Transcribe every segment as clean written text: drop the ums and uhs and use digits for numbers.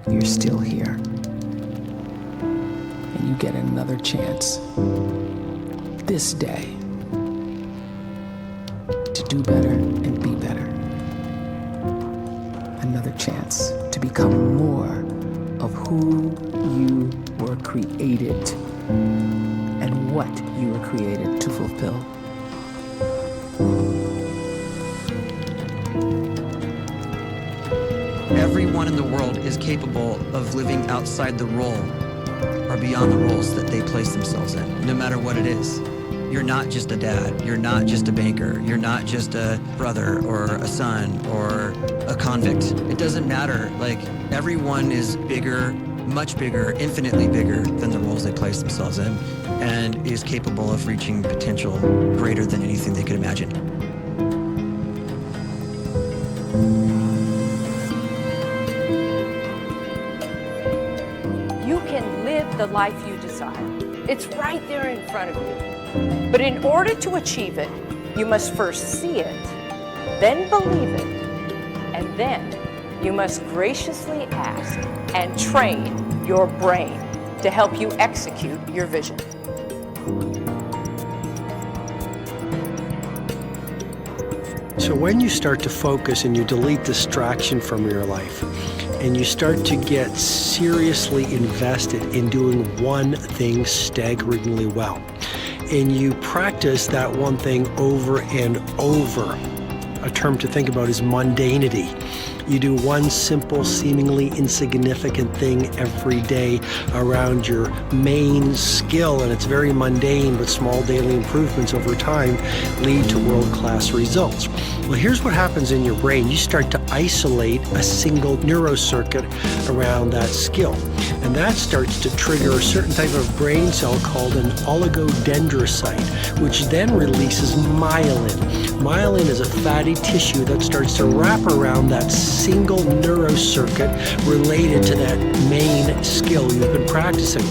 you're still here. And you get another chance this day to do better and be better. Another chance to become more of who you were created and what you were created to fulfill. Everyone in the world is capable of living outside the role or beyond the roles that they place themselves in, no matter what it is. You're not just a dad, you're not just a banker, you're not just a brother or a son or a convict. It doesn't matter. Like, everyone is bigger, much bigger, infinitely bigger than the roles they place themselves in, and is capable of reaching potential greater than anything they could imagine. You can live the life you desire. It's right there in front of you. But in order to achieve it, you must first see it, then believe it, and then you must graciously ask and train your brain to help you execute your vision. So when you start to focus and you delete distraction from your life, and you start to get seriously invested in doing one thing staggeringly well, and you practice that one thing over and over, a term to think about is mundanity. You do one simple, seemingly insignificant thing every day around your main skill, and it's very mundane, but small daily improvements over time lead to world-class results. Well, here's what happens in your brain. You start to isolate a single neurocircuit around that skill, and that starts to trigger a certain type of brain cell called an oligodendrocyte, which then releases myelin. Myelin is a fatty tissue that starts to wrap around that single neurocircuit related to that main skill you've been practicing.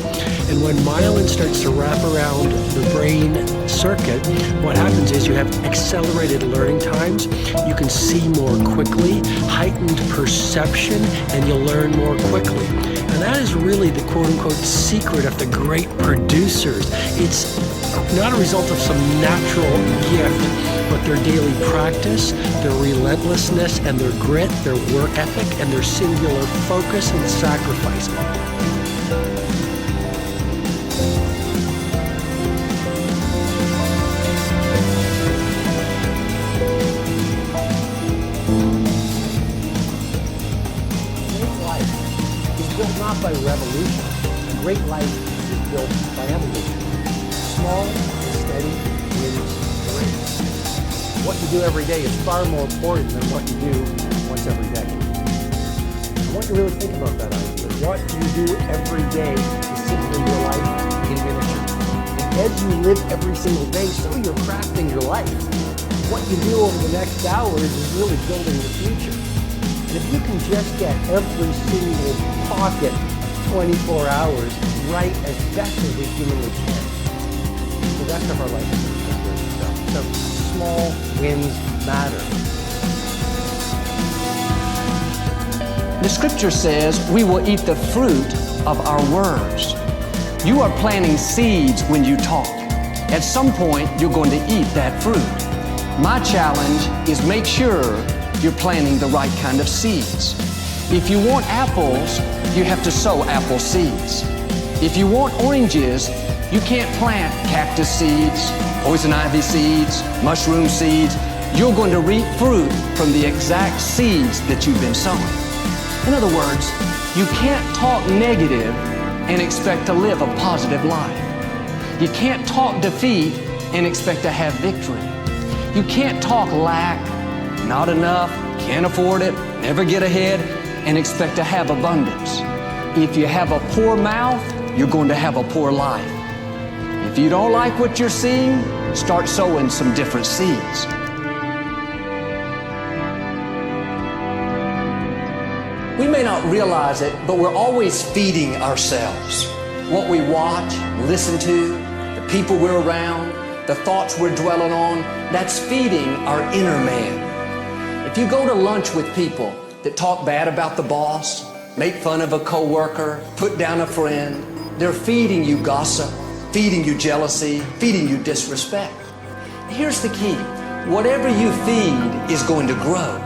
And when myelin starts to wrap around the brain circuit, what happens is you have accelerated learning times, you can see more quickly, heightened perception, and you'll learn more quickly. And that is really the quote-unquote secret of the great producers. It's not a result of some natural gift, but their daily practice, their relentlessness and their grit, their work ethic, and their singular focus and sacrifice. Great life is built not by revolution. A great life is built by evolution. Small and steady wins the race. What you do every day is far more important than what you do once every day. I want you to really think about that idea. What you do every day is simply your life in miniature. And as you live every single day, so you're crafting your life. What you do over the next hours is really building the future. And if you can just get every single pocket of 24 hours right as best as we humanly can, the rest of our life is good. So small wins matter. The scripture says we will eat the fruit of our words. You are planting seeds when you talk. At some point, you're going to eat that fruit. My challenge is make sure you're planting the right kind of seeds. If you want apples, you have to sow apple seeds. If you want oranges, you can't plant cactus seeds, poison ivy seeds, mushroom seeds. You're going to reap fruit from the exact seeds that you've been sowing. In other words, you can't talk negative and expect to live a positive life. You can't talk defeat and expect to have victory. You can't talk lack, not enough, can't afford it, never get ahead, and expect to have abundance. If you have a poor mouth, you're going to have a poor life. If you don't like what you're seeing, start sowing some different seeds. We may not realize it, but we're always feeding ourselves. What we watch, listen to, the people we're around, the thoughts we're dwelling on, that's feeding our inner man. If you go to lunch with people that talk bad about the boss, make fun of a coworker, put down a friend. They're feeding you gossip, feeding you jealousy, feeding you disrespect. Here's the key. Whatever you feed is going to grow.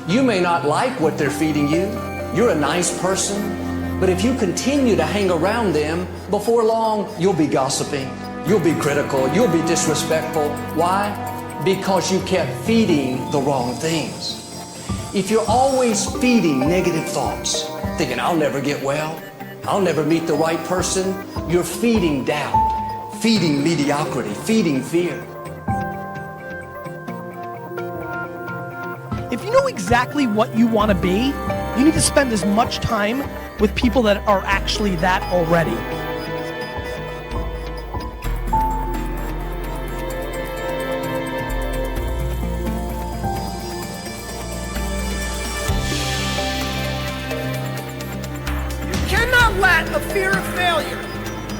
You may not like what they're feeding you. You're a nice person. But if you continue to hang around them, before long, you'll be gossiping. You'll be critical. You'll be disrespectful. Why? Because you kept feeding the wrong things. If you're always feeding negative thoughts, thinking, I'll never get well, I'll never meet the right person, you're feeding doubt, feeding mediocrity, feeding fear. If you know exactly what you want to be, you need to spend as much time with people that are actually that already. You cannot let a fear of failure,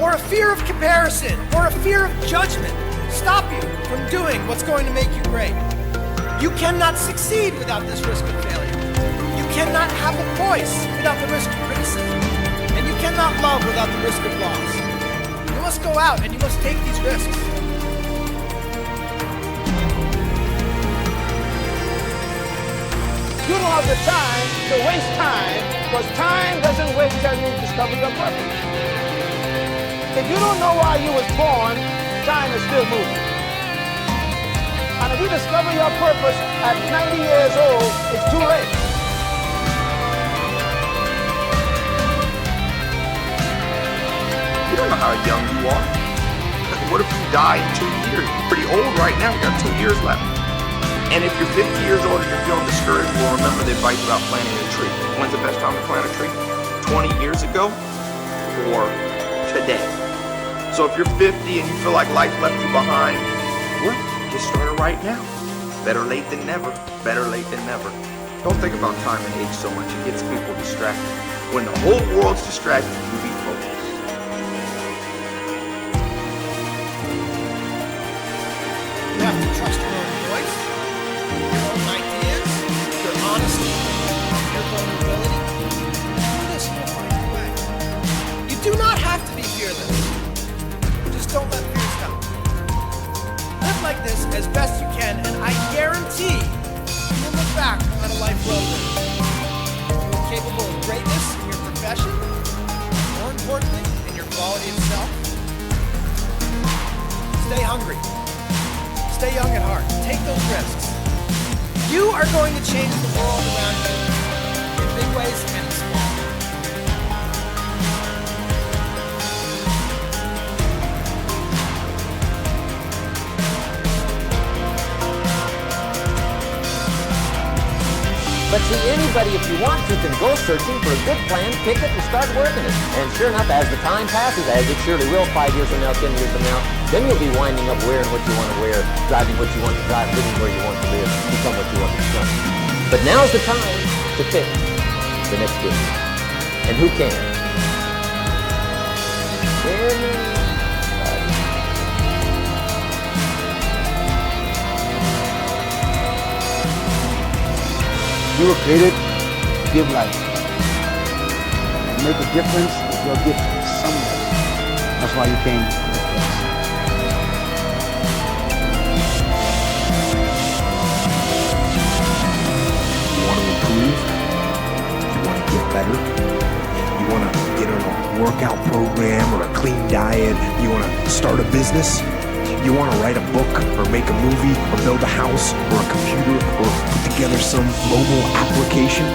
or a fear of comparison, or a fear of judgment stop you from doing what's going to make you great. You cannot succeed without this risk of failure. You cannot have a voice without the risk of criticism. And you cannot love without the risk of loss. You must go out and you must take these risks. You don't have the time to waste time, because time doesn't wait till you discover your purpose. If you don't know why you was born, time is still moving. And if you discover your purpose at 90 years old, it's too late. You don't know how young you are. What if you die in 2 years? You're pretty old right now. You got 2 years left. And if you're 50 years old and you're feeling discouraged, well, remember the advice about planting a tree. When's the best time to plant a tree? 20 years ago or today? So if you're 50 and you feel like life left you behind, well, get started right now. Better late than never. Better late than never. Don't think about time and age so much. It gets people distracted. When the whole world's distracted, you be focused. You have to trust your own voice, your own ideas, your honesty, your vulnerability. Do this and you'll find your way. You do not have to be fearless. Just don't let fear stop you. Live like this as best you can, and I guarantee you will look back on a life well lived. You are capable of greatness in your profession, more importantly, in your quality of self. Stay hungry. Stay young at heart. Take those risks. You are going to change the world around you in big ways and in small. But see, anybody, if you want to, can go searching for a good plan, pick it, and start working it. And sure enough, as the time passes, as it surely will 5 years from now, 10 years from now, then you'll be winding up wearing what you want to wear, driving what you want to drive, living where you want to live, become what you want to become. But now's the time to pick the next business. And who can? You were created to give life. To make a difference with your gift somewhere. That's why you came to this place. You want to improve? You want to get better? You want to get on a workout program or a clean diet? You want to start a business? You want to write a book or make a movie or build a house or a computer or put together some mobile application?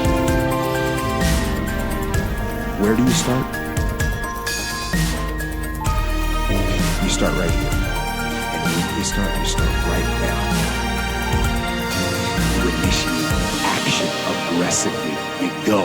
Where do you start? You start right here. And when you start right now. You initiate action aggressively. You go.